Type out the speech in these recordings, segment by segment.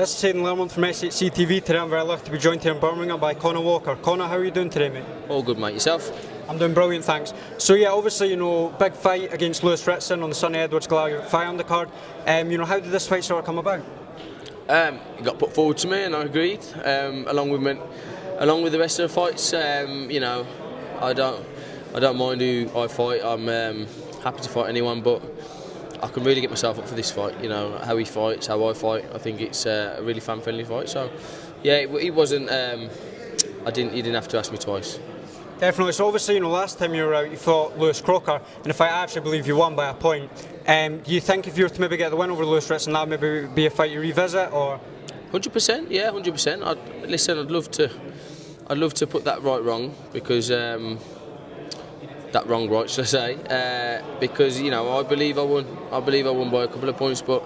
This is Hayden from SHC TV today. I'm very lucky to be joined here in Birmingham by Conah. Conah, how are you doing today, mate? All good, mate. Yourself? I'm doing brilliant, thanks. So yeah, obviously, big fight against Ritson on the Sonny Edwards Galal Yafai undercard. How did this fight sort of come about? It got put forward to me, and I agreed. Along with the rest of the fights, I don't mind who I fight. I'm happy to fight anyone, but I can really get myself up for this fight. How he fights, how I fight. I think it's a really fan-friendly fight. So, yeah, it wasn't. You didn't have to ask me twice. Definitely. So obviously, last time you were out, you fought Lewis Crocker, and if I actually believe you won by a point. Do you think if you were to maybe get the win over Lewis Ritson, that would maybe be a fight you revisit, or? 100%. Yeah, 100%. I'd love to put that right wrong, because that wrong right, should I say? Because I believe I won. I believe I won by a couple of points, but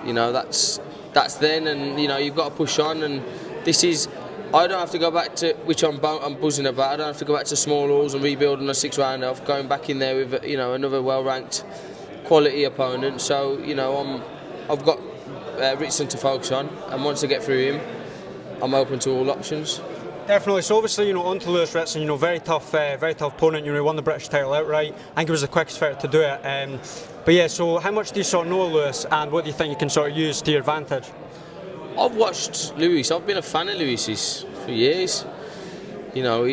that's then, and you've got to push on. And this is. I don't have to go back to, which I'm buzzing about. I don't have to go back to small halls and rebuild on a 6-round off. Going back in there with another well-ranked, quality opponent. So I've got Ritson to focus on, and once I get through him, I'm open to all options. Definitely. So obviously, on to Lewis Ritson. Very tough opponent. He won the British title outright. I think he was the quickest fighter to do it. But yeah, so how much do you sort of know Lewis, and what do you think you can sort of use to your advantage? I've watched Lewis. I've been a fan of Lewis's for years. His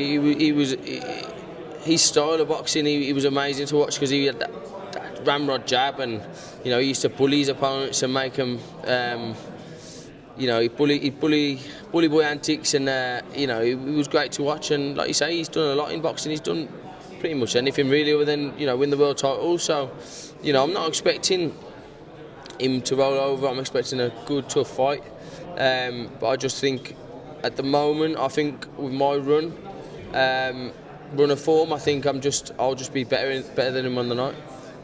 style of boxing. He was amazing to watch, because he had that ramrod jab, and he used to bully his opponents and make them. He bully boy antics, and he was great to watch. And like you say, he's done a lot in boxing. He's done pretty much anything really, other than win the world title. So I'm not expecting him to roll over. I'm expecting a good, tough fight. But I just think at the moment, with my run of form, I think I'll just be better than him on the night.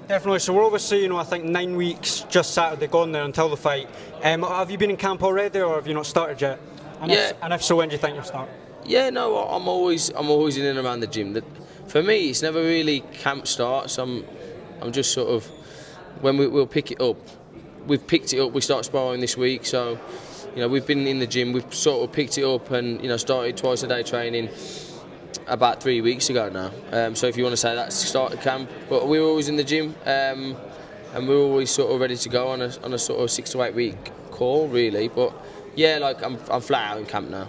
Definitely. So we're obviously, I think 9 weeks just Saturday gone there until the fight. Have you been in camp already, or have you not started yet? And if so, when do you think you'll start? Yeah, no, I'm always in and around the gym. For me, it's never really camp starts. I'm just sort of, when we'll pick it up. We've picked it up. We start sparring this week, so we've been in the gym. We've sort of picked it up and started twice a day training about 3 weeks ago now. So if you want to say that's started camp, but we were always in the gym, and we're always sort of ready to go on a sort of 6 to 8 week call, really. But yeah, I'm flat out in camp now.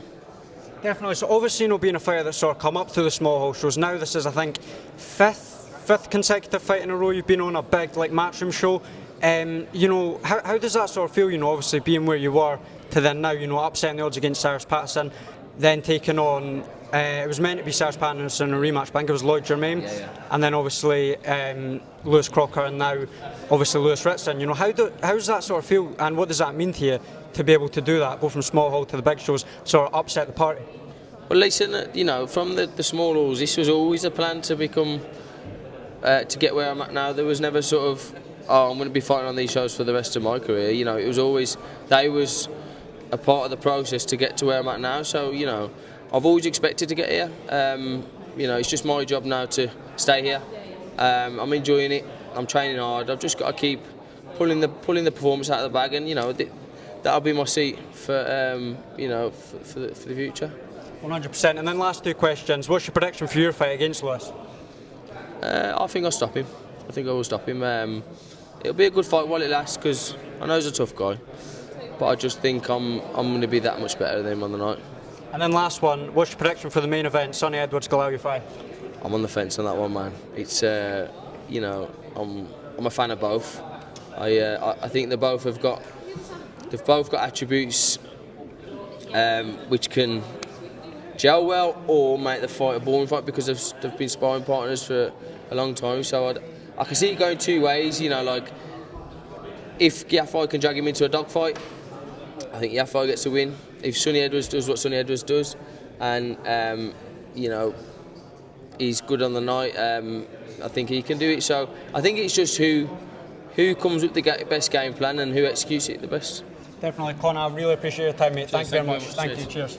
Definitely. So obviously, being a fighter that's sort of come up through the small hall shows, now this is, I think, fifth consecutive fight in a row you've been on a big matchroom show. How does that sort of feel? Obviously being where you were to then now, upsetting the odds against Cyrus Patterson, then taking on. It was meant to be Cyrus Patterson in a rematch, but I think it was Lloyd Germain, and then obviously Lewis Crocker, and now obviously Lewis Ritson. How does that sort of feel, and what does that mean to you to be able to do that, go from small hall to the big shows, sort of upset the party? Well, listen, from the small halls, this was always a plan to become to get where I'm at now. There was never sort of, I'm going to be fighting on these shows for the rest of my career. It was always, they was a part of the process to get to where I'm at now. So, I've always expected to get here. It's just my job now to stay here. I'm enjoying it. I'm training hard. I've just got to keep pulling the performance out of the bag, and that'll be my seat for for the future. 100%. And then last two questions. What's your prediction for your fight against Lewis? I think I'll stop him. I think I will stop him. It'll be a good fight while it lasts, because I know he's a tough guy, but I just think I'm going to be that much better than him on the night. And then last one, what's your prediction for the main event, Sonny Edwards Galal Yafai? I'm on the fence on that one, man. It's I'm a fan of both. I think they've both got attributes which can gel well or make the fight a boring fight, because they've been sparring partners for a long time. So I can see it going two ways. If Yafai can drag him into a dogfight, I think Yafai gets a win. If Sonny Edwards does what Sonny Edwards does, and he's good on the night, I think he can do it. So I think it's just who comes with the best game plan and who executes it the best. Definitely, Conah. I really appreciate your time, mate. Thank you very much. Thank you. Cheers.